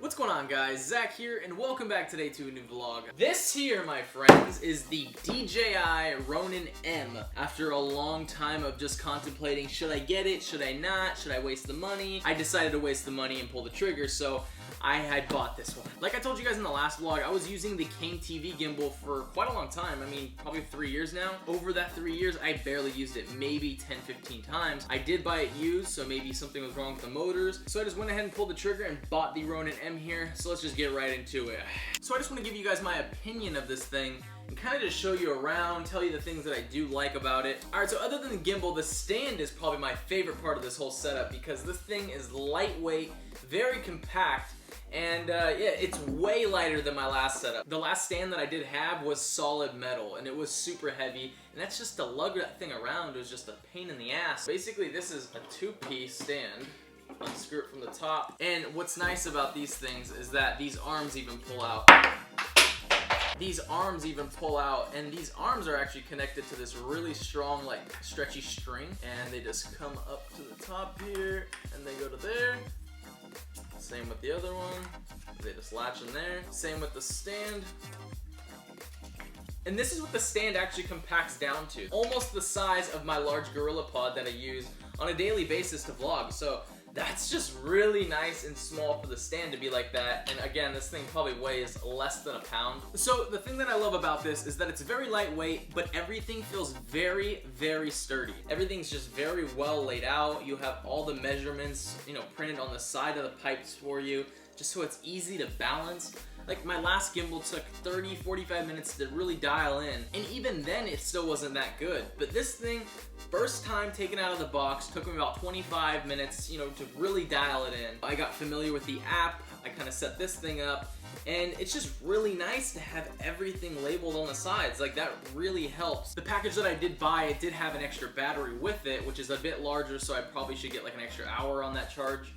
What's going on, guys? Zach here, and welcome back today to a new vlog. This here, my friends, is the DJI Ronin M. After a long time of just contemplating, should I get it, should I not, should I waste the money? I decided to waste the money and pull the trigger, so I had bought this one. Like I told you guys in the last vlog, I was using the King TV gimbal for quite a long time. I mean, probably 3 years now. Over that 3 years, I barely used it, maybe 10-15 times. I did buy it used, so maybe something was wrong with the motors. So I just went ahead and pulled the trigger and bought the Ronin M here. So let's just get right into it. So I just want to give you guys my opinion of this thing and kind of just show you around, tell you the things that I do like about it. Alright, so other than the gimbal, the stand is probably my favorite part of this whole setup because this thing is lightweight, very compact, and yeah, it's way lighter than my last setup. The last stand that I did have was solid metal, and it was super heavy, and that's just to lug that thing around was just a pain in the ass. Basically, this is a two-piece stand. Unscrew it from the top, and what's nice about these things is that these arms even pull out. These arms even pull out, and these arms are actually connected to this really strong, like, stretchy string, and they just come up to the top here, and they go to there. Same with the other one, they just latch in there. Same with the stand. And this is what the stand actually compacts down to. Almost the size of my large GorillaPod that I use on a daily basis to vlog. So that's just really nice and small for the stand to be like that. And again, this thing probably weighs less than a pound. So the thing that I love about this is that it's very lightweight, but everything feels very, very sturdy. Everything's just very well laid out. You have all the measurements, you know, printed on the side of the pipes for you, just so it's easy to balance. Like my last gimbal took 30-45 minutes to really dial in, and even then it still wasn't that good. But this thing, first time taken out of the box, took me about 25 minutes, you know, to really dial it in. I got familiar with the app, I kind of set this thing up, and it's just really nice to have everything labeled on the sides. Like, that really helps. The package that I did buy, it did have an extra battery with it, which is a bit larger, so I probably should get like an extra hour on that charge.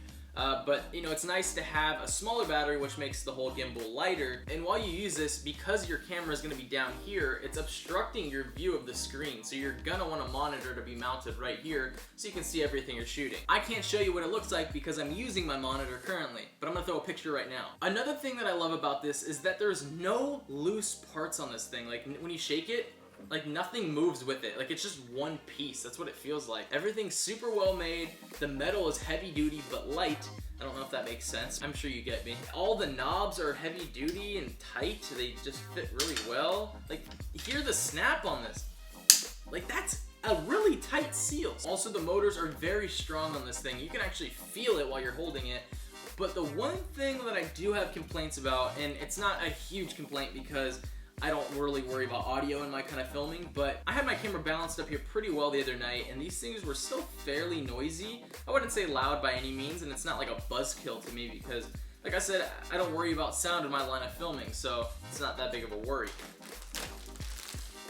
But, you know, it's nice to have a smaller battery, which makes the whole gimbal lighter. And while you use this, because your camera is going to be down here, it's obstructing your view of the screen. So you're going to want a monitor to be mounted right here so you can see everything you're shooting. I can't show you what it looks like because I'm using my monitor currently, but I'm going to throw a picture right now. Another thing that I love about this is that there's no loose parts on this thing. Like, when you shake it, like, nothing moves with it. Like, it's just one piece. That's what it feels like. Everything's super well made. The metal is heavy duty but light. I don't know if that makes sense. I'm sure you get me. All the knobs are heavy duty and tight. They just fit really well. Like, hear the snap on this. Like, that's a really tight seal. Also, the motors are very strong on this thing. You can actually feel it while you're holding it. But the one thing that I do have complaints about, and it's not a huge complaint because I don't really worry about audio in my kind of filming, but I had my camera balanced up here pretty well the other night, and these things were still fairly noisy. I wouldn't say loud by any means, and it's not like a buzzkill to me because, like I said, I don't worry about sound in my line of filming, so it's not that big of a worry.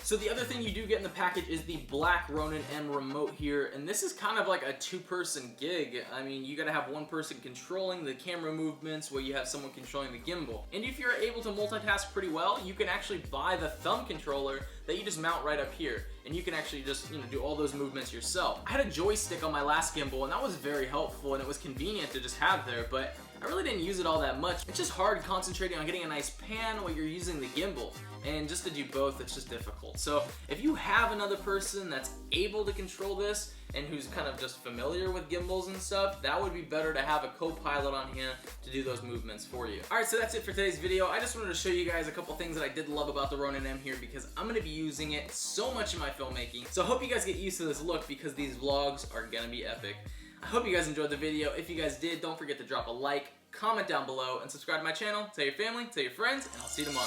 So the other thing you do get in the package is the black Ronin M remote here, and this is kind of like a two-person gig. I mean, you gotta have one person controlling the camera movements while you have someone controlling the gimbal. And if you're able to multitask pretty well, you can actually buy the thumb controller that you just mount right up here, and you can actually just, you know, do all those movements yourself. I had a joystick on my last gimbal, and that was very helpful, and it was convenient to just have there, but I really didn't use it all that much. It's just hard concentrating on getting a nice pan while you're using the gimbal, and just to do both, it's just difficult. So if you have another person that's able to control this and who's kind of just familiar with gimbals and stuff, that would be better to have a co-pilot on here to do those movements for you. Alright, so that's it for today's video. I just wanted to show you guys a couple things that I did love about the Ronin M here because I'm going to be using it so much in my filmmaking. So I hope you guys get used to this look because these vlogs are going to be epic. I hope you guys enjoyed the video. If you guys did, don't forget to drop a like, comment down below, and subscribe to my channel. Tell your family, tell your friends, and I'll see you tomorrow.